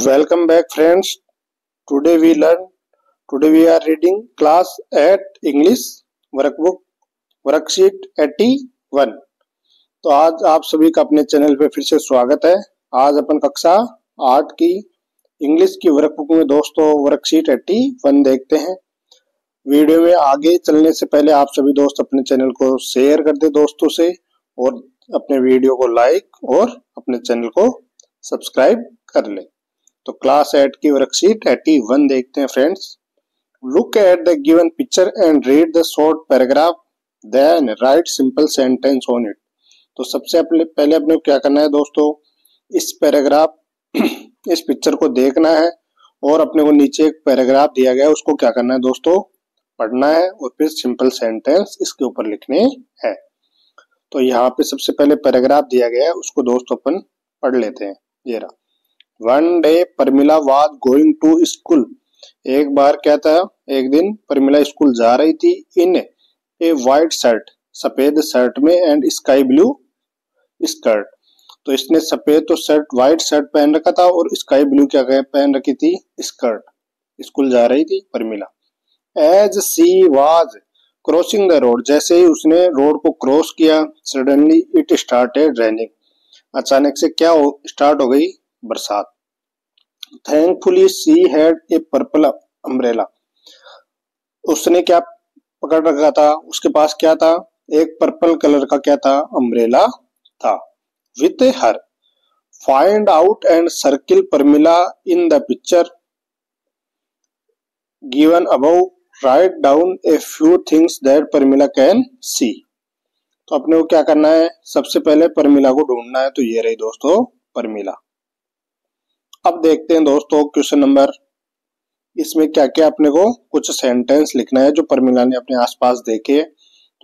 Welcome back, friends. Today we learn. Today we are reading class 8 English workbook worksheet 81. तो आज आप सभी का अपने चैनल पे फिर से स्वागत है। आज अपन कक्षा 8 की इंग्लिश की वर्कबुक में दोस्तों वर्कशीट 81 देखते हैं। वीडियो में आगे चलने से पहले आप सभी दोस्त अपने चैनल को शेयर कर दे दोस्तों से और अपने वीडियो को लाइक और अपने चैनल को सब्सक्राइब कर ले। तो क्लास 8 की वर्कशीट 81 देखते हैं friends. Look at the given picture and read the short paragraph, then write simple sentence on it. तो सबसे पहले अपने को क्या करना है दोस्तों, इस पैराग्राफ इस पिक्चर को देखना है और अपने को नीचे एक पैराग्राफ दिया गया है उसको क्या करना है दोस्तों, पढ़ना है और फिर सिंपल सेंटेंस इसके ऊपर लिखने हैं। तो यहाँ पे सबसे पहले पैराग्राफ दिया गया है उसको दोस्तों अपन पढ़ लेते हैं। ये रहा। One day Parmila was going to school. एक बार क्या था, एक दिन परमिला स्कूल जा रही थी। इन ए वाइट शर्ट, सफेद शर्ट में, एंड स्काई ब्लू स्कर्ट। तो इसने सफेद तो शर्ट वाइट शर्ट पहन रखा था और स्काई ब्लू क्या पहन रखी थी, स्कर्ट। स्कूल जा रही थी Parmila. As she was crossing the road, जैसे ही उसने रोड को क्रॉस किया, सडनली इट स्टार्टेड रेनिंग। अचानक से क्या स्टार्ट हो गई, बरसात। Thankfully she had a purple umbrella. उसने क्या पकड़ रखा था, उसके पास क्या था, एक पर्पल कलर का क्या था, अम्ब्रेला था। With her find out and circle Parmila in the picture given above, write down a few things that Parmila can see. तो अपने को क्या करना है, सबसे पहले परमिला को ढूंढना है। तो ये रही दोस्तों परमिला। अब देखते हैं दोस्तों क्वेश्चन नंबर, इसमें क्या क्या अपने को कुछ सेंटेंस लिखना है जो परमिला ने अपने आसपास देखे।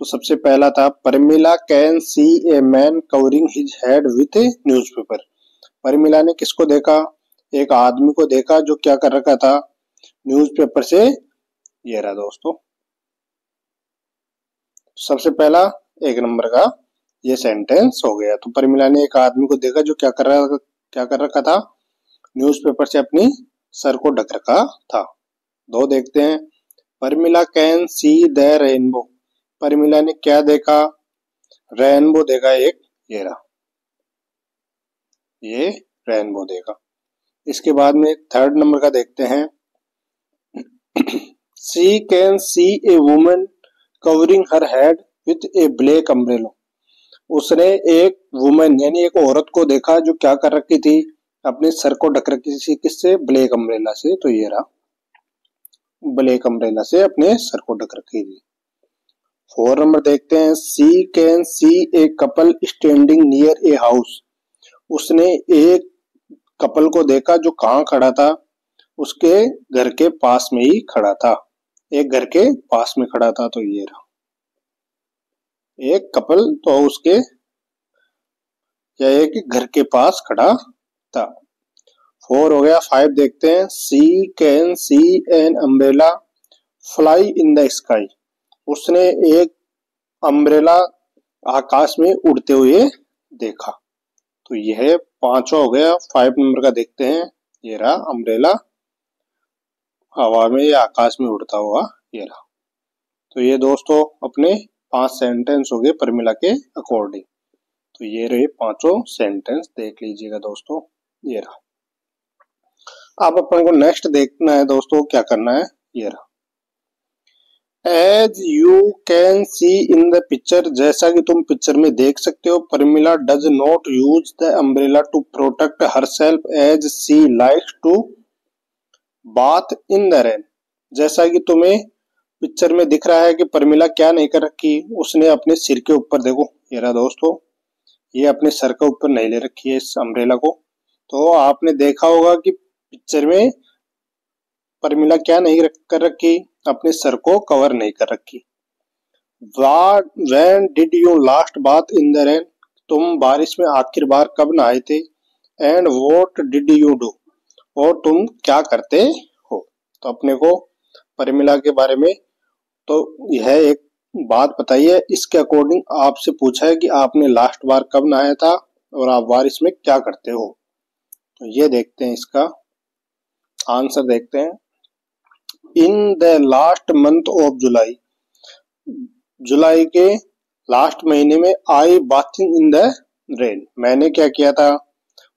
तो सबसे पहला था, Parmila can see a man covering his head with a newspaper. Parmila ने किसको देखा, एक आदमी को देखा जो क्या कर रखा था, न्यूज़पेपर से। ये रहा दोस्तों सबसे पहला एक नंबर का ये सेंटेंस हो गया। तो परमिला ने एक आदमी को देखा जो क्या कर रखा था, न्यूज़पेपर से अपनी सर को ढक रखा था। दो देखते हैं, Parmila can see the rainbow. Parmila ने क्या देखा, रेनबो देखा एक। ये रहा, ये रेनबो देखा। इसके बाद में थर्ड नंबर का देखते हैं, see can see a woman covering her head with a black umbrella. उसने एक वुमन यानी एक औरत को देखा जो क्या कर रखी थी, अपने सर को ढक रखी थी। किससे, ब्लैक अम्ब्रेला से। तो ये रहा, ब्लैक अम्ब्रेला से अपने सर को ढक रखी थी। 4 नंबर देखते हैं, see can see a couple standing near a house. उसने एक कपल को देखा जो कहाँ खड़ा था, उसके घर के पास में ही खड़ा था। एक घर के पास में खड़ा था। तो ये रहा, एक कपल तो उसके या एक घर के पास खड़ा था। 4 हो गया। 5 देखते हैं, see can see an umbrella fly in the sky. उसने एक अम्ब्रेला आकाश में उड़ते हुए देखा। तो यह 5 हो गया। 5 नंबर का देखते हैं, ये रहा अम्ब्रेला हवा में या आकाश में उड़ता हुआ। ये रहा। तो ये दोस्तों अपने 5 सेंटेंस हो गए परमिला के अकॉर्डिंग। तो ये रहे 5 सेंटेंस, देख लीजिएगा दोस्तों। ये रहा। अब अपन को नेक्स्ट देखना है दोस्तों, क्या करना है। ये रहा, as you can see in the picture. जैसा कि तुम पिक्चर में देख सकते हो, Parmila does not use the umbrella to protect herself as she likes to bath in the rain. जैसा कि तुम्हें पिक्चर में दिख रहा है कि परमिला क्या नहीं कर रखी, उसने अपने सिर के ऊपर, देखो ये रहा दोस्तों, ये अपने सर के ऊपर नहीं ले रखी है इस अम्ब्रेला को। तो आपने देखा होगा कि पिक्चर में परमिला क्या नहीं कर रखी, अपने सर को कवर नहीं कर रखी। When did you last bath in the rain? तुम बारिश में आखिर बार कब नहाए थे। And what did you do? और तुम क्या करते हो। तो अपने को परमिला के बारे में तो यह एक बात बताइए, इसके अकॉर्डिंग आपसे पूछा है कि आपने लास्ट बार कब नहाया था और आप बारिश में क्या करते हो। तो ये देखते हैं इसका आंसर देखते हैं। In the last month of July, जुलाई के लास्ट महीने में I bathing in the rain, मैंने क्या किया था,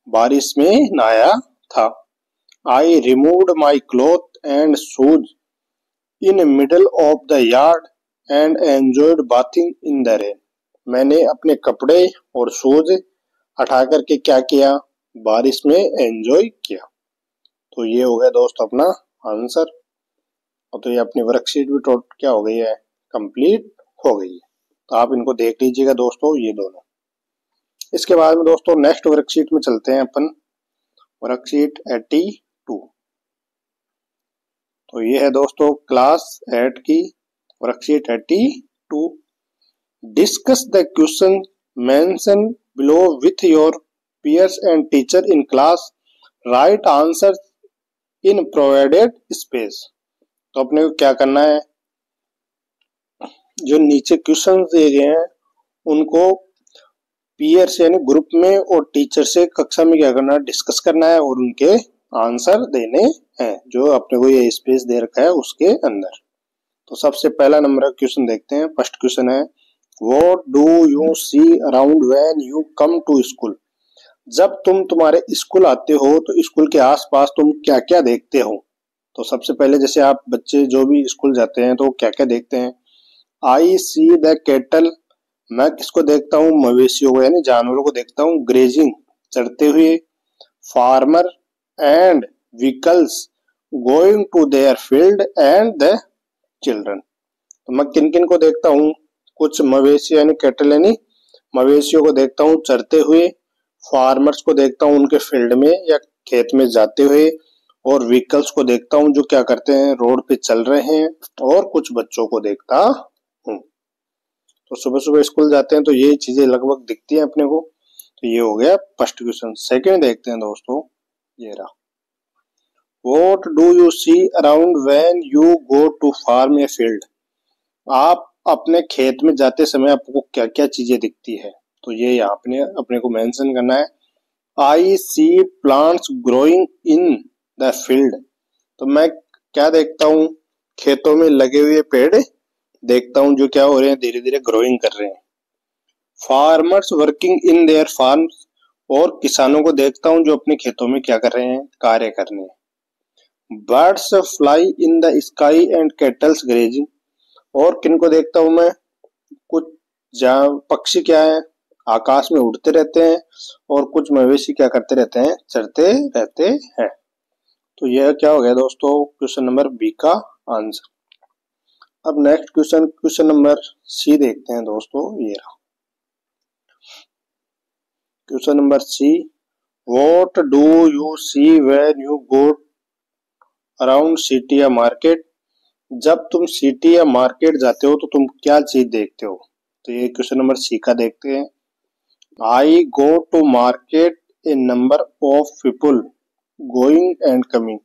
बारिश में नहाया था। I removed my cloth and shoes in middle of the yard and enjoyed bathing in the rain, मैंने अपने कपड़े और शूज हटा करके क्या किया, बारिश में एंजॉय किया। तो ये हो गया दोस्तों अपना आंसर। और तो ये अपनी वर्कशीट भी क्या हो गई है, कंप्लीट हो गई है। तो आप इनको देख लीजिएगा दोस्तों, ये दोनों। इसके बाद में दोस्तों नेक्स्ट वर्कशीट में चलते हैं अपन, वर्कशीट 82। तो ये है दोस्तों क्लास 8 की worksheet 82। Discuss the question mention below with your peers and teacher in class, write answers in provided space। तो अपने को क्या करना है, जो नीचे क्वेश्चन दिए गए हैं उनको पीयर्स यानी ग्रुप में और टीचर से कक्षा में क्या करना है, डिस्कस करना है और उनके आंसर देने हैं जो अपने को ये स्पेस दे रखा है उसके अंदर। तो सबसे पहला नंबर का क्वेश्चन देखते हैं। फर्स्ट क्वेश्चन है, what do you see around when you come to school, जब तुम तुम्हारे स्कूल आते हो तो स्कूल के आसपास तुम क्या क्या देखते हो। तो सबसे पहले जैसे आप बच्चे जो भी स्कूल जाते हैं तो क्या क्या देखते हैं, आई सी द कैटल, मैं किसको देखता हूँ, मवेशियों को यानी जानवरों को देखता हूँ, ग्रेजिंग चरते हुए, farmer and vehicles going to their field and the children. तो मैं किन किन को देखता हूँ, कुछ मवेशी यानी कैटल यानी मवेशियों को देखता हूँ चरते हुए, फार्मर्स को देखता हूँ उनके फील्ड में या खेत में जाते हुए, और व्हीकल्स को देखता हूँ जो क्या करते हैं रोड पे चल रहे हैं, और कुछ बच्चों को देखता हूँ। तो सुबह सुबह स्कूल जाते हैं तो ये चीजें लगभग दिखती हैं अपने को। तो ये हो गया फर्स्ट क्वेश्चन। सेकंड देखते हैं दोस्तों, ये रहा, what do you see around when you go to farm a field, आप अपने खेत में जाते समय आपको क्या क्या चीजें दिखती है। तो ये यहाँ अपने को मेंशन करना है। I see plants growing in the field, तो मैं क्या देखता हूँ, खेतों में लगे हुए पेड़ देखता हूँ जो क्या हो रहे हैं, धीरे धीरे ग्रोइंग कर रहे हैं। Farmers working in their farms, और किसानों को देखता हूँ जो अपने खेतों में क्या कर रहे हैं, कार्य कर रहे हैं। Birds fly in the sky and kettles grazing, और किन को देखता हूँ मैं, कुछ पक्षी क्या है आकाश में उड़ते रहते हैं, और कुछ मवेशी क्या करते रहते हैं, चरते रहते हैं। तो यह क्या हो गया दोस्तों क्वेश्चन नंबर बी का आंसर। अब next question, question number C देखते हैं दोस्तों, ये रहा question number C, what do you see when you go around city या मार्केट, जब तुम सिटी या मार्केट जाते हो तो तुम क्या चीज देखते हो। तो ये क्वेश्चन नंबर सी का देखते हैं। I go to market a number of people going and coming,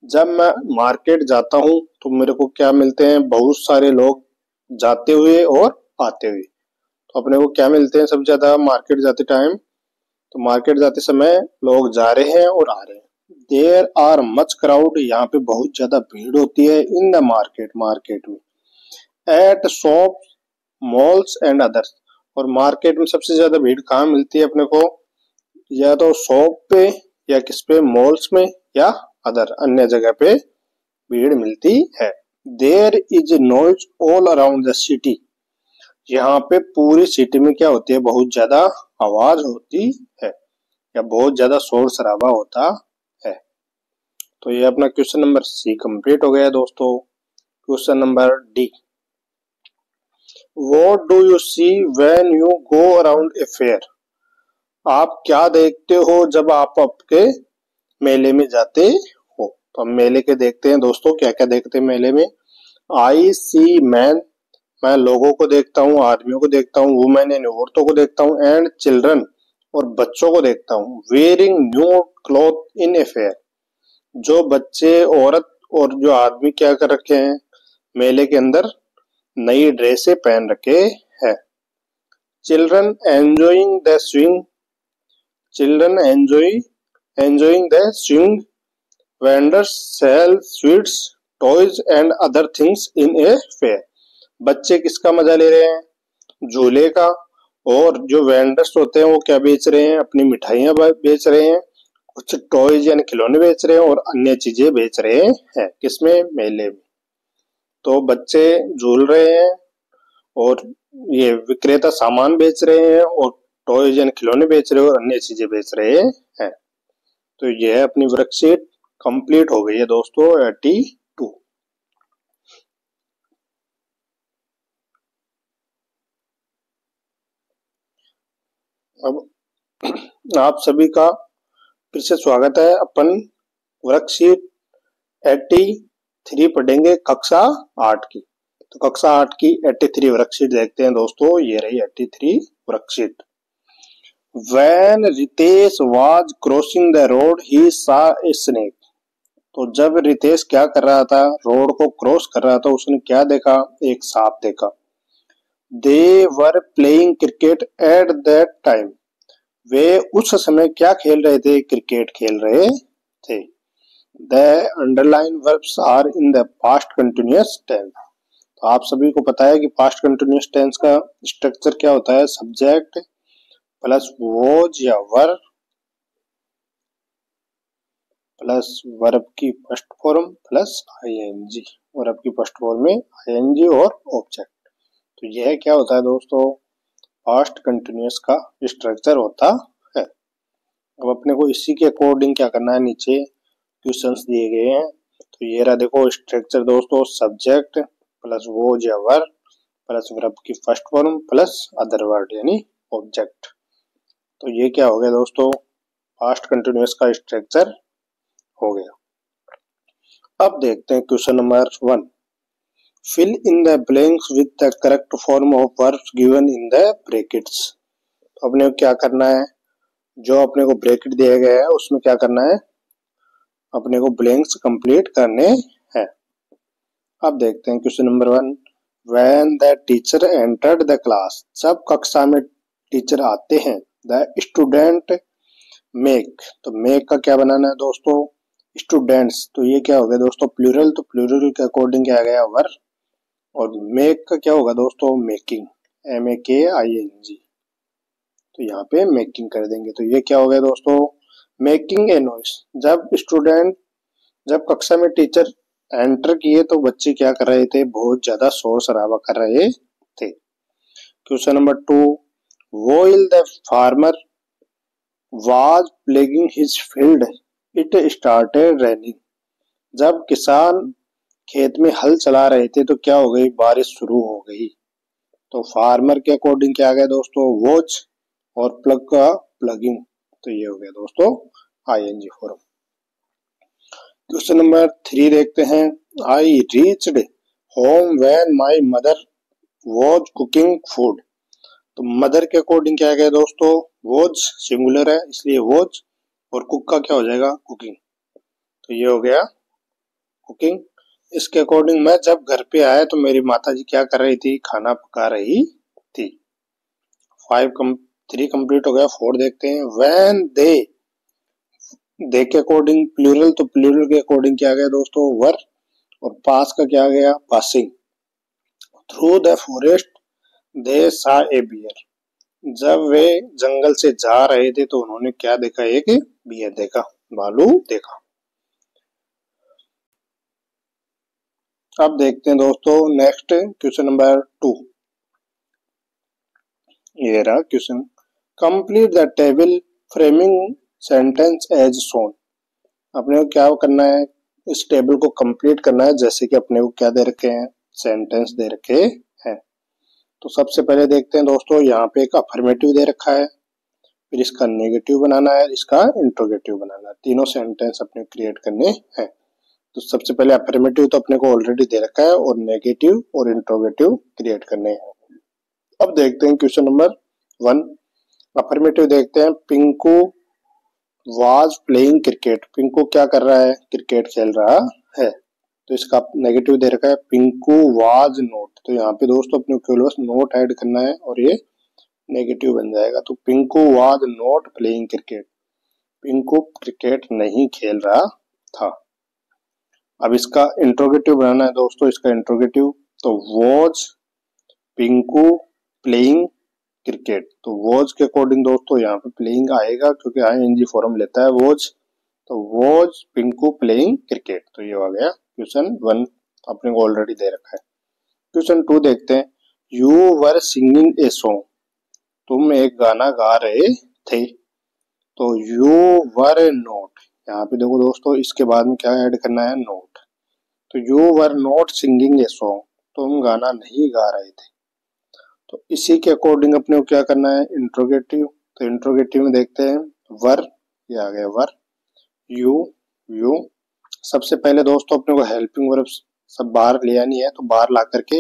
जब मैं मार्केट जाता हूँ तो मेरे को क्या मिलते हैं, बहुत सारे लोग जाते हुए और आते हुए। तो अपने को क्या मिलते हैं सबसे ज्यादा मार्केट जाते टाइम, तो मार्केट जाते समय लोग जा रहे हैं और आ रहे हैं। देयर आर मच क्राउड, यहाँ पे बहुत ज्यादा भीड़ होती है। इन द मार्केट, मार्केट में। Eight shop malls and others, और मार्केट में सबसे ज्यादा भीड़ कहाँ मिलती है अपने को, या तो शॉप पे या किस पे, मॉल्स में या अदर अन्य जगह पे भीड़ मिलती है। There is noise all around the city, यहाँ पे पूरी सिटी में क्या होती है, बहुत ज्यादा आवाज होती है या बहुत ज्यादा शोर शराबा होता है। तो ये अपना क्वेश्चन नंबर सी कंप्लीट हो गया दोस्तों। Question number D, what do you see when you go around a fair, आप क्या देखते हो जब आप आपके मेले में जाते हो। तो हम मेले के देखते हैं दोस्तों, क्या क्या देखते हैं मेले में। आई सी मैन, मैं लोगों को देखता हूँ, आदमियों को देखता हूँ, वुमेन यानी औरतों को देखता हूँ, एंड चिल्ड्रन और बच्चों को देखता हूँ। Wearing new cloth in a fair, जो बच्चे, औरत और जो आदमी क्या कर रखे हैं, मेले के अंदर नई ड्रेसें पहन रखे हैं। Children enjoying the swing, children enjoying the swing vendors sell sweets toys and other things in a fair. बच्चे किसका मजा ले रहे हैं? झूले का। और जो वेंडर्स होते हैं वो क्या बेच रहे हैं? अपनी मिठाइयां बेच रहे हैं, कुछ टॉयज यानी खिलौने बेच रहे हैं और अन्य चीजें बेच रहे हैं। किसमें? मेले में। तो बच्चे झूल रहे हैं और ये विक्रेता सामान बेच रहे हैं और टॉयज यानी खिलौने बेच रहे हैं और अन्य चीजें बेच रहे हैं। तो यह अपनी वर्कशीट कंप्लीट हो गई है दोस्तों 82। अब आप सभी का फिर से स्वागत है। अपन वर्कशीट 83 पढ़ेंगे कक्षा 8 की। तो कक्षा 8 की 83 वर्कशीट देखते हैं दोस्तों। ये रही 83 worksheet. When Ritesh was crossing the road he saw a snake। तो जब रितेश क्या कर रहा था? रोड को क्रॉस कर रहा था, उसने क्या देखा? एक सांप देखा। They were playing cricket at that time। वे उस समय क्या खेल रहे थे? क्रिकेट खेल रहे थे। The underlined verbs are in the past continuous tense। तो आप सभी को पता है कि पास्ट कंटिन्यूअस टेंस का स्ट्रक्चर क्या होता है? सब्जेक्ट प्लस वॉज या वर प्लस वर्ब की first form plus ING. Verb की फर्स्ट फॉर्म में आईएनजी और ऑब्जेक्ट। तो यह क्या होता है दोस्तों? पास्ट कंटिन्यूअस का स्ट्रक्चर होता है। अब अपने को इसी के अकॉर्डिंग क्या करना है? नीचे क्वेश्चंस दिए गए हैं। तो ये रहा देखो स्ट्रक्चर दोस्तों। सब्जेक्ट प्लस वॉज या वर प्लस वर्ब की first form plus other word यानी ऑब्जेक्ट। तो ये क्या हो गया दोस्तों? पास्ट कंटिन्यूअस का स्ट्रक्चर हो गया। अब देखते हैं question number 1। Fill in the blanks with the correct form of verbs given in the brackets. तो अपने को क्या करना है? जो अपने को ब्रैकेट दिया गया है उसमें क्या करना है? अपने को ब्लैंक्स कंप्लीट करने हैं। अब देखते हैं question number 1। When the teacher entered the class. जब कक्षा में टीचर आते हैं। The student make. तो मेक का क्या बनाना है दोस्तों? स्टूडेंट्स। तो ये क्या हो गया दोस्तों? प्लूरल। तो प्लूरल के अकॉर्डिंग क्या आ गया? वर। और मेक का क्या होगा दोस्तों? मेकिंग। MAKING। तो यहाँ पे मेकिंग कर देंगे। तो ये क्या हो गया दोस्तों? Making a noise. जब कक्षा में टीचर एंटर किए तो बच्चे क्या कर रहे थे? बहुत ज्यादा शोर शराबा कर रहे थे। Question number 2। While the farmer was ploughing his field it started raining. जब किसान खेत में हल चला रहे थे तो क्या हो गई? बारिश शुरू हो गई। तो फार्मर के अकॉर्डिंग क्या आ गया दोस्तों? वॉच और प्लग का प्लगिंग। तो ये हो गया दोस्तों आईएनजी फॉर्म। क्वेश्चन नंबर 3 देखते हैं। I reached home when my mother was cooking food. तो मदर के अकॉर्डिंग क्या आ गया दोस्तों? वॉज सिंगुलर है इसलिए वॉज और कुक का क्या हो जाएगा? कुकिंग। तो ये हो गया कुकिंग। इसके अकॉर्डिंग मैं जब घर पे आया तो मेरी माता जी क्या कर रही थी? खाना पका रही थी। 3 कंप्लीट हो गया। 4 देखते हैं। व्हेन दे के अकॉर्डिंग प्लूरल। तो प्लूरल के अकॉर्डिंग क्या आ गया दोस्तों? वर। और पास का क्या आ गया? Passing. Through the forest they सा ए बियर। जब वे जंगल से जा रहे थे तो उन्होंने क्या देखा? एक बियर देखा, भालू देखा। अब देखते हैं दोस्तों नेक्स्ट क्वेश्चन नंबर 2। ये रहा question. Complete the table framing sentence as shown. अपने को क्या करना है? इस टेबल को कंप्लीट करना है जैसे कि अपने को क्या दे रखे हैं? सेंटेंस दे रखे हैं। तो सबसे पहले देखते हैं दोस्तों, यहाँ पे एक अफर्मेटिव दे रखा है, फिर इसका नेगेटिव बनाना है, इसका इंट्रोगेटिव बनाना है। तीनों सेंटेंस अपने क्रिएट करने हैं। तो सबसे पहले अफर्मेटिव तो अपने को ऑलरेडी दे रखा है और नेगेटिव और इंट्रोगेटिव क्रिएट करने हैं। अब देखते हैं क्वेश्चन नंबर 1। अफर्मेटिव देखते हैं। Pinku was playing cricket. Pinku क्या कर रहा है? क्रिकेट खेल रहा है। तो इसका नेगेटिव दे रखा है पिंकू वाज नॉट। तो यहाँ पे दोस्तों अपने को बस नोट ऐड करना है और ये नेगेटिव बन जाएगा। तो Pinku was not playing cricket. Pinku cricket नहीं खेल रहा था। अब इसका इंट्रोगेटिव बनाना है दोस्तों, इसका इंट्रोगेटिव। तो वॉज पिंकू प्लेइंग क्रिकेट। तो वॉज के अकॉर्डिंग दोस्तों यहाँ पे प्लेइंग आएगा क्योंकि आईएनजी फॉर्म लेता है वॉज। तो वॉज पिंकू प्लेइंग क्रिकेट। तो ये आ गया क्वेश्चन 1, अपने को ऑलरेडी दे रखा है। क्वेश्चन 2 देखते हैं। You were singing a song. तुम एक गाना गा रहे थे। तो यू वर नोट, यहाँ पे देखो दोस्तों इसके बाद में क्या ऐड करना है, नोट। तो you were not singing a song, तुम गाना नहीं गा रहे थे। तो इसी के अकॉर्डिंग अपने को क्या करना है, इंट्रोगेटिव। तो इंट्रोगेटिव में देखते हैं वर, ये आ गया वर। यू सबसे पहले दोस्तों अपने को हेल्पिंग वर्ब सब बाहर ले आनी है। तो बाहर ला करके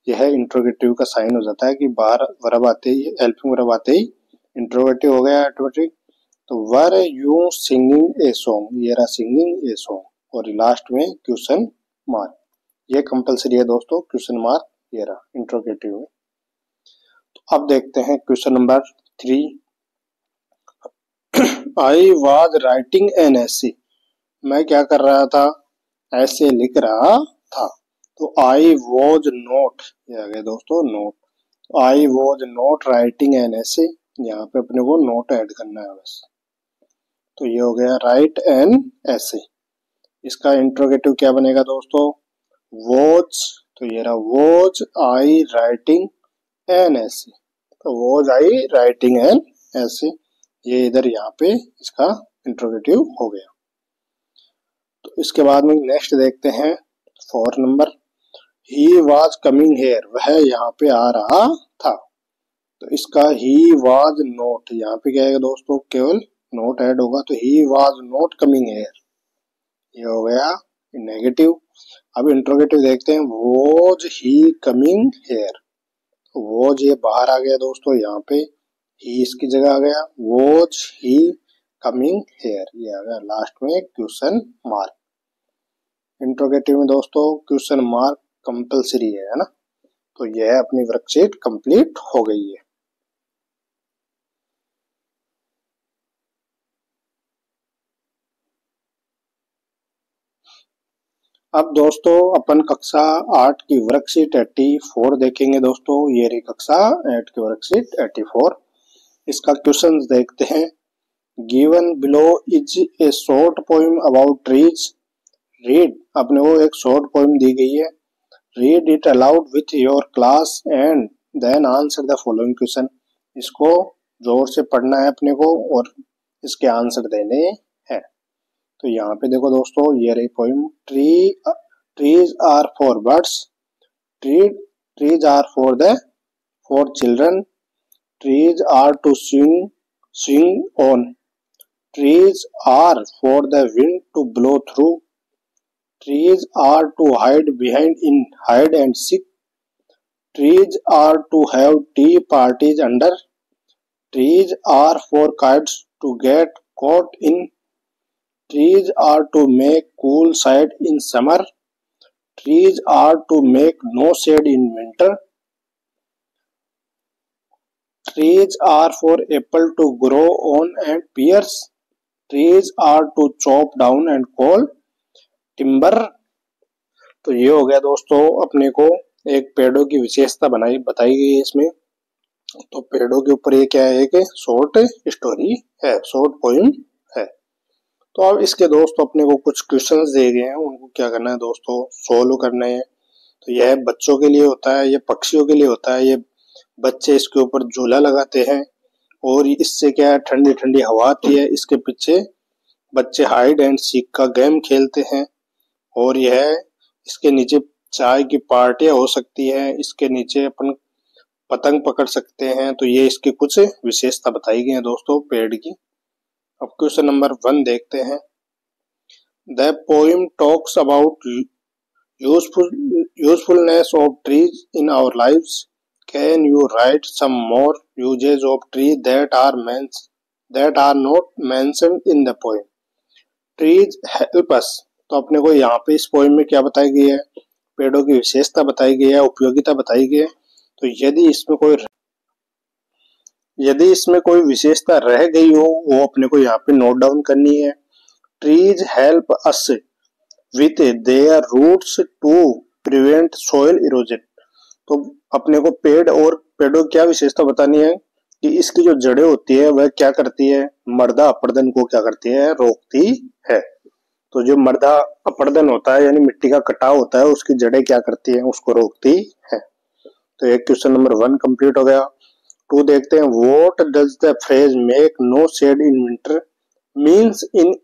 यह इंट्रोगेटिव का साइन हो जाता है कि बाहर वर्ब आते ही, हेल्पिंग वर्ब आते ही इंट्रोगेटिव हो गया ऑटोमेटिक। तो were you singing a song, ये रहा सिंगिंग ए सॉन्ग, और लास्ट में क्वेश्चन मार्क। ये कंपलसरी है दोस्तों, क्वेश्चन मार्क ये रहा इंट्रोगेटिव में। तो अब देखते हैं question number 3। I was writing an एसे। मैं क्या कर रहा था, ऐसे लिख रहा था। तो आई वॉज नॉट, ये आ गया दोस्तों नोट। तो I was not writing an एसे, यहाँ पे अपने को नोट ऐड करना है बस। तो ये हो गया राइट एन एसे। इसका इंट्रोगेटिव क्या बनेगा दोस्तों, वॉज। तो ये रहा was I writing an essay. तो was I writing an essay, ये इधर यहाँ पे इसका इंट्रोगेटिव हो गया। तो इसके बाद में नेक्स्ट देखते हैं 4 number. He was coming here, वह यहाँ पे आ रहा था। तो इसका ही वाज नॉट, यहाँ पे क्या है दोस्तों, केवल नॉट ऐड होगा। तो he was not coming here, ये हो गया नेगेटिव। अब इंट्रोगेटिव देखते हैं, was he coming here. Was ये बाहर आ गया दोस्तों, यहाँ पे ही इसकी जगह आ गया। वॉज ही कमिंग हेयर, ये आ गया लास्ट में क्वेश्चन मार्क। इंट्रोगेटिव में दोस्तों क्वेश्चन मार्क कंपलसरी है ना। तो यह अपनी वर्कशीट कंप्लीट हो गई है। अब दोस्तों अपन कक्षा 8 की वर्कशीट 84 देखेंगे दोस्तों। ये रही कक्षा 8 की वर्कशीट 84। इसका क्वेश्चन देखते हैं। Given below is a short poem about trees. Read, अपने को एक शॉर्ट पोइम दी गई है। Read it aloud with your class and then answer the following question. इसको जोर से पढ़ना है अपने को और इसके आंसर देने हैं। तो यहाँ पे देखो दोस्तों ये रही poem. Trees are for birds, trees are for children, trees are to swing on, trees are for the wind to blow through, trees are to hide behind in hide and seek, trees are to have tea parties under, trees are for kites to get caught in, trees are to make cool shade in summer, trees are to make no shade in winter, trees are for apple to grow on and pears, trees are to chop down and call timber। तो ये हो गया दोस्तों अपने को एक पेड़ों की विशेषता बताई गई है इसमें। तो पेड़ों के ऊपर ये क्या है, एक शॉर्ट स्टोरी है, शॉर्ट पोइम है। तो अब इसके दोस्तों अपने को कुछ क्वेश्चंस दिए गए हैं, उनको क्या करना है दोस्तों, सोल्व करने हैं। तो यह बच्चों के लिए होता है, ये पक्षियों के लिए होता है। ये बच्चे इसके ऊपर झूला लगाते हैं और इससे क्या है, ठंडी ठंडी हवा आती है। इसके पीछे बच्चे हाइड एंड सीक का गेम खेलते हैं और यह इसके नीचे चाय की पार्टियां हो सकती है। इसके नीचे अपन पतंग पकड़ सकते हैं। तो ये इसकी कुछ विशेषता बताई गई है दोस्तों पेड़ की। अब क्वेश्चन नंबर 1 देखते हैं। The poem talks about usefulness of trees in our lives. Can you write some more uses of trees that are not mentioned in the poem? Trees help us। तो अपने को यहाँ पे इस पोइम में क्या बताई गई है, पेड़ों की विशेषता बताई गई है, उपयोगिता बताई गई है। तो यदि इसमें कोई विशेषता रह गई हो वो अपने को यहाँ पे नोट डाउन करनी है। Trees help us, with their roots to prevent soil erosion. तो अपने को पेड़ और पेड़ों की क्या विशेषता बतानी है कि इसकी जो जड़ें होती है वह क्या करती है, मृदा अपरदन को क्या करती है, रोकती है। तो जो मृदा अपरदन होता है यानी मिट्टी का कटाव होता है, उसकी जड़ें क्या करती है, उसको रोकती है। तो एक क्वेश्चन नंबर 1 कंप्लीट हो गया। 2 देखते हैं, what does the phrase make no shade in winter means in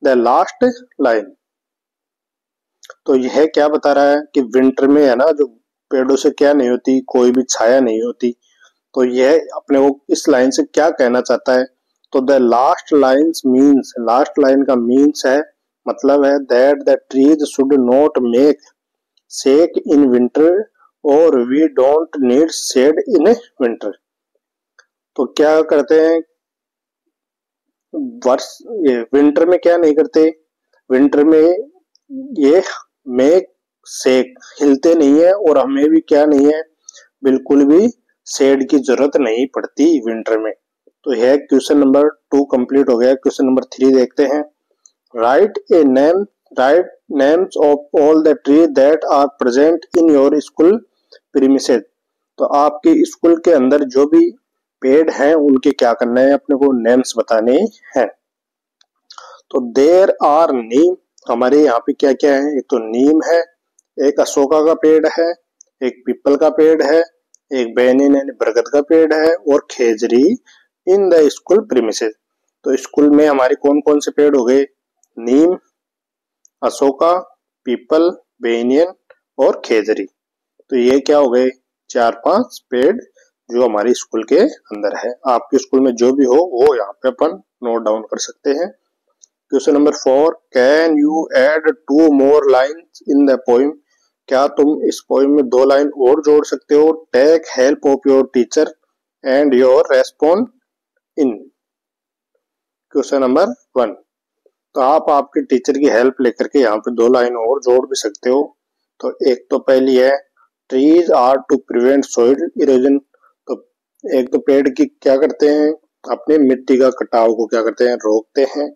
the last line. तो यह क्या बता रहा है कि विंटर में है ना, जो पेड़ों से क्या नहीं होती, कोई भी छाया नहीं होती। तो यह अपने को इस लाइन से क्या कहना चाहता है, तो the last lines means, last line का मीन्स है, मतलब है that the trees should not make shake in winter और we don't need shade in winter. तो क्या करते हैं ये विंटर में क्या नहीं करते, विंटर में ये मेक शेक हिलते नहीं है और हमें भी क्या नहीं है, बिल्कुल भी शेड की जरूरत नहीं पड़ती विंटर में। तो यह क्वेश्चन नंबर 2 कंप्लीट हो गया। क्वेश्चन नंबर 3 देखते हैं, write names of all the tree that are present in your school premises. तो आपके स्कूल के अंदर जो भी पेड़ हैं उनके क्या करना है, अपने को नेम्स बताने हैं। तो देयर आर नीम, हमारे यहाँ पे क्या क्या है, एक तो नीम है, एक अशोका का पेड़ है, एक पीपल का पेड़ है, एक बैनियन यानी बरगद का पेड़ है और खेजरी इन द स्कूल प्रीमिसेस। तो स्कूल में हमारे कौन कौन से पेड़ हो गए, नीम, अशोका, पीपल, बैनियन और खेजरी। तो ये क्या हो गए, 4-5 पेड़ जो हमारे स्कूल के अंदर है। आपके स्कूल में जो भी हो वो यहाँ पे अपन नोट डाउन कर सकते हैं। Question number 4, can you add 2 more lines in the poem. क्या तुम इस पोइम में 2 लाइन और जोड़ सकते हो। Take help of your teacher and your respond in. Question number 1, तो आप आपके टीचर की हेल्प लेकर के यहाँ पे 2 लाइन और जोड़ भी सकते हो। तो एक तो पहली है, trees are to prevent soil erosion. तो एक तो पेड़ की क्या करते हैं, अपने मिट्टी का कटाव को क्या करते हैं, रोकते हैं।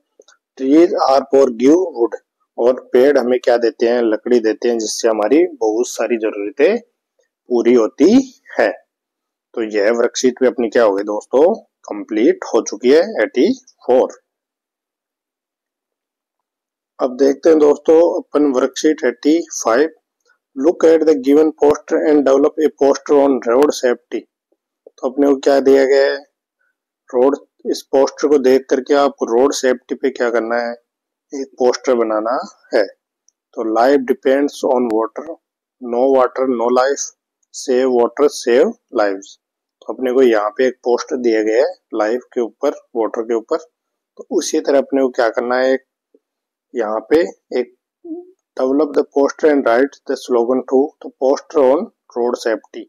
Trees are for give wood, और पेड़ हमें क्या देते हैं, लकड़ी देते हैं, जिससे हमारी बहुत सारी जरूरतें पूरी होती है। तो यह वर्कशीट पे अपनी क्या हो गई दोस्तों, कंप्लीट हो चुकी है 84। अब देखते हैं दोस्तों अपन worksheet 85। Look at the given poster and develop a poster on road safety. तो अपने को क्या दिया गया है, रोड, इस पोस्टर को देख करके आपको रोड सेफ्टी पे क्या करना है, एक पोस्टर बनाना है। तो life depends on water, no life, save water save lives. तो अपने को यहाँ पे एक पोस्टर दिया गया है लाइफ के ऊपर, वाटर के ऊपर। तो उसी तरह अपने को क्या करना है, एक यहाँ पे एक develop the poster and write the slogan to, तो पोस्टर ऑन रोड सेफ्टी।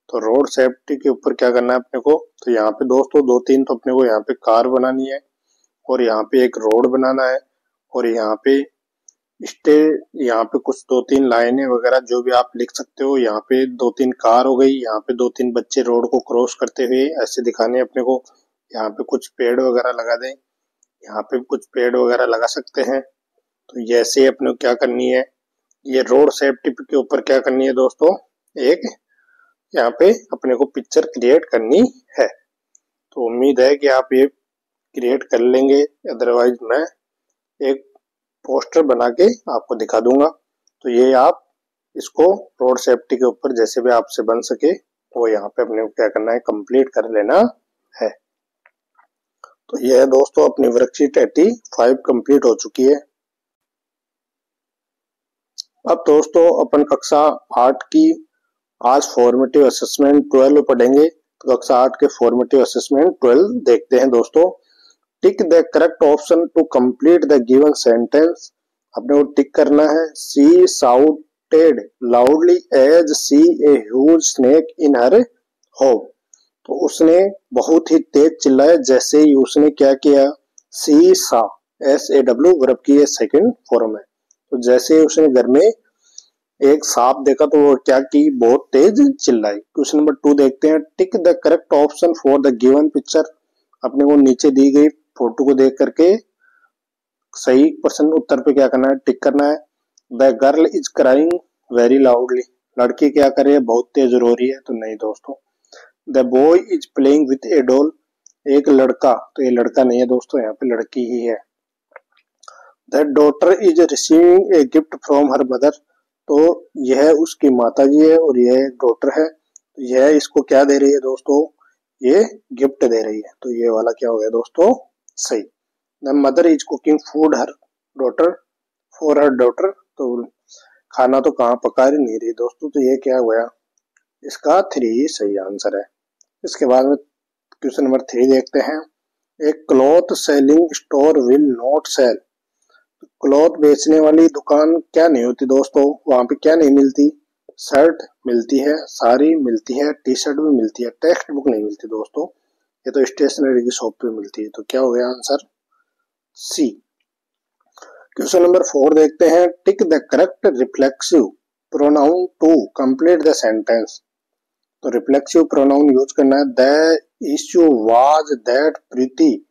तो रोड सेफ्टी के ऊपर क्या करना है अपने को, तो यहाँ पे दोस्तों 2-3 तो अपने को यहाँ पे कार बनानी है और यहाँ पे एक रोड बनाना है और यहाँ पे यहाँ पे कुछ 2-3 लाइनें वगैरह जो भी आप लिख सकते हो। यहाँ पे 2-3 कार हो गई, यहाँ पे 2-3 बच्चे रोड को क्रॉस करते हुए ऐसे दिखाने अपने को। यहाँ पे कुछ पेड़ वगैरह लगा दें, यहाँ पे कुछ पेड़ वगैरह लगा सकते हैं। तो जैसे अपने को क्या करनी है, ये रोड सेफ्टी के ऊपर क्या करनी है दोस्तों, एक यहाँ पे अपने को पिक्चर क्रिएट करनी है। तो उम्मीद है कि आप ये क्रिएट कर लेंगे, अदरवाइज मैं एक पोस्टर बना के आपको दिखा दूंगा। तो ये आप इसको रोड सेफ्टी के ऊपर जैसे भी आपसे बन सके वो यहाँ पे अपने को क्या करना है, कंप्लीट कर लेना है। तो यह दोस्तों अपनी वर्कशीट 85 कंप्लीट हो चुकी है। अब दोस्तों अपन कक्षा 8 की आज फॉर्मेटिव असेसमेंट 12 पढ़ेंगे। तो कक्षा 8 के फॉर्मेटिव असेसमेंट 12 देखते हैं दोस्तों। Tick the correct option to complete the given sentence. अपने को टिक करना है। She shouted loudly as she a huge snake in her home. तो उसने बहुत ही तेज चिल्लाया जैसे ही उसने क्या किया, सी सा, SAW वर्ब की ये सेकंड फॉर्म है। तो जैसे उसने घर में एक सांप देखा तो वो क्या की, बहुत तेज चिल्लाई। क्वेश्चन नंबर 2 देखते हैं। Tick the correct option for the given picture. अपने को नीचे दी गई फोटो को देख करके सही प्रश्न उत्तर पे क्या करना है, टिक करना है। The girl is crying very loudly, लड़की क्या कर रही है, बहुत तेज रो रही है, तो नहीं दोस्तों। The boy is playing with A doll, एक लड़का, तो ये लड़का नहीं है दोस्तों, यहाँ पे लड़की ही है। The daughter is receiving a gift from her mother, तो यह उसकी माता जी है और यह डॉटर है, तो यह इसको क्या दे रही है दोस्तों, ये गिफ्ट दे रही है, तो ये वाला क्या हो गया दोस्तों, सही। The mother is cooking food her daughter for her daughter, तो खाना तो कहाँ पका ही नहीं रही दोस्तों, तो ये क्या हुआ, इसका 3 सही आंसर है। इसके बाद में क्वेश्चन नंबर 3 देखते हैं। एक cloth selling store will not sell, cloth बेचने वाली दुकान क्या नहीं होती दोस्तों, वहां पे क्या नहीं मिलती, शर्ट मिलती है, साड़ी मिलती है, टी शर्ट भी मिलती है, टेक्स्ट बुक नहीं मिलती दोस्तों, ये तो स्टेशनरी की शॉप पे मिलती है, तो क्या हो गया आंसर, सी। क्वेश्चन नंबर 4 देखते हैं। Tick the correct reflexive pronoun to complete the sentence, तो रिफ्लेक्सिव प्रोनाउन यूज करना है। The issue was that Preeti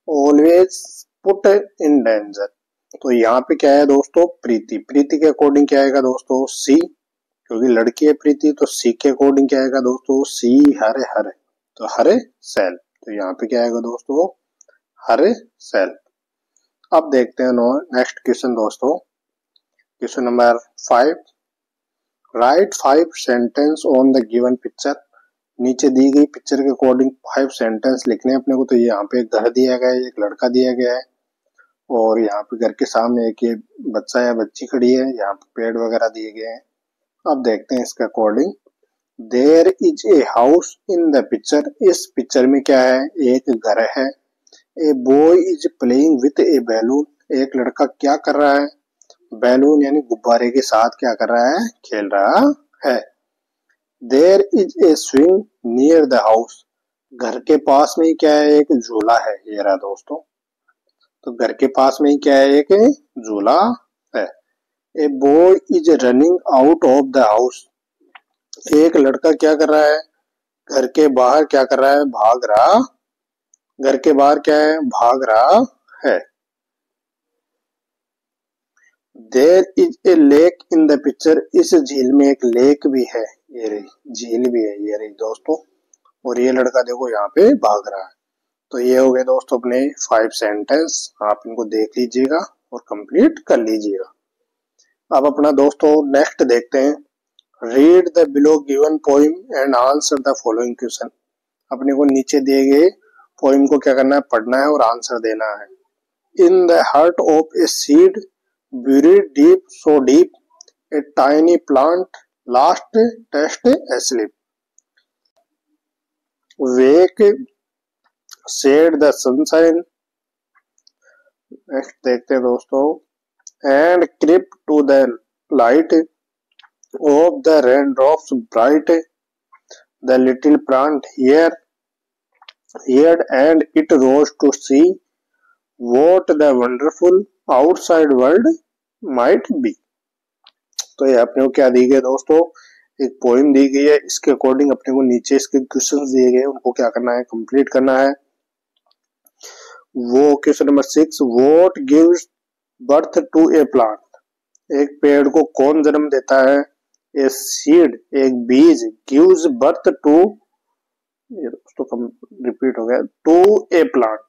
always put in danger, तो यहाँ पे क्या है दोस्तों, प्रीति, प्रीति के अकॉर्डिंग क्या आएगा दोस्तों, सी, क्योंकि लड़की है प्रीति, तो सी के अकॉर्डिंग क्या आएगा दोस्तों, सी हरे हरे, तो हरे सेल, तो यहाँ पे क्या आएगा दोस्तों, हरे सेल। अब देखते हैं नेक्स्ट क्वेश्चन दोस्तों। Question number 5, right 5 sentence on the given picture, नीचे दी गई पिक्चर के अकॉर्डिंग 5 सेंटेंस लिखने हैं अपने को, तो ये यहाँ पे एक घर दिया गया है, एक लड़का दिया गया है, और यहाँ पे घर के सामने एक ये बच्चा या बच्ची खड़ी है, यहाँ पे पेड़ वगैरह दिए गए हैं। अब देखते हैं इसके according. There is a house in the picture, इस पिक्चर में क्या है, एक घर है। A boy is playing with a balloon, एक लड़का क्या कर रहा है, बैलून यानी गुब्बारे के साथ क्या कर रहा है, खेल रहा है। There is a swing near the house, घर के पास में क्या है, एक झूला है, ये रहा दोस्तों, तो घर के पास में ही क्या है, एक झूला है। A boy is running out of the house, एक लड़का क्या कर रहा है, घर के बाहर क्या कर रहा है, भाग रहा, घर के बाहर क्या है, भाग रहा है। There is a lake in the picture, इस झील में एक लेक भी है, ये रही झील भी है, ये रही दोस्तों, और ये लड़का देखो यहाँ पे भाग रहा है। तो ये हो गए दोस्तों अपने 5 सेंटेंस, आप इनको देख लीजिएगा और कंप्लीट कर लीजिएगा। अब अपना दोस्तों नेक्स्ट देखते हैं। Read the below given poem and answer the following question, अपने को नीचे दिए गए पोइम को क्या करना है, पढ़ना है और आंसर देना है। In the heart of a seed buried deep, so deep, a tiny plant last test asleep. Wake, shade the sunshine. Next देखते हैं दोस्तों। And creep to the light of the raindrops bright. The little plant heard and it rose to see what the wonderful outside world might be. तो ये अपने को क्या दी गई दोस्तों, एक पोइम दी गई है, इसके अकॉर्डिंग अपने को नीचे इसके क्वेश्चंस दिए गए, उनको क्या करना है, कंप्लीट करना है। वो question number 6, what gives birth to a plant, एक पेड़ को कौन जन्म देता है, ए सीड, एक बीज, गिव्स बर्थ टू, ये दोस्तों रिपीट हो गया, टू ए प्लांट,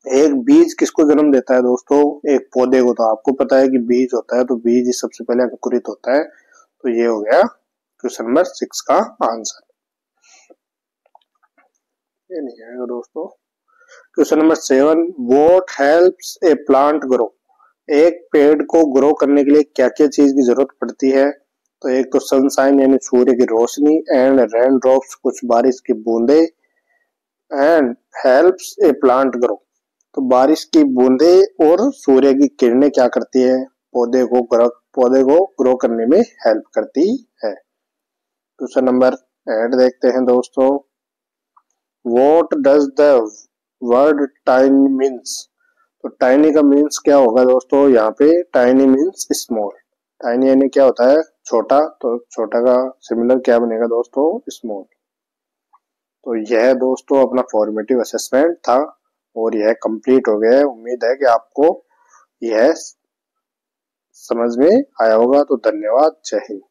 एक बीज किसको जन्म देता है दोस्तों, एक पौधे को, तो आपको पता है कि बीज होता है तो बीज ही सबसे पहले अंकुरित होता है, तो ये हो गया क्वेश्चन नंबर 6 का आंसर। ये नहीं आएगा दोस्तों। Question number 7, what helps A plant grow, एक पेड़ को ग्रो करने के लिए क्या क्या चीज की जरूरत पड़ती है, तो एक तो सनशाइन यानी सूर्य की रोशनी, एंड रेन ड्रॉप्स कुछ बारिश की बूंदे, and helps A plant grow, तो बारिश की बूंदे और सूर्य की किरणें क्या करती है, पौधे को ग्रो करने में हेल्प करती है। क्वेश्चन नंबर 8 देखते हैं दोस्तों। What does the word tiny means, तो टाइनी का मीन्स क्या होगा दोस्तों, यहाँ पे टाइनी मीन्स स्मॉल, टाइनी यानी क्या होता है, छोटा, तो छोटा का सिमिलर क्या बनेगा दोस्तों, स्मॉल। तो यह दोस्तों अपना फॉर्मेटिव असेसमेंट था और यह कंप्लीट हो गया है। उम्मीद है कि आपको यह समझ में आया होगा। तो धन्यवाद, जय हिंद।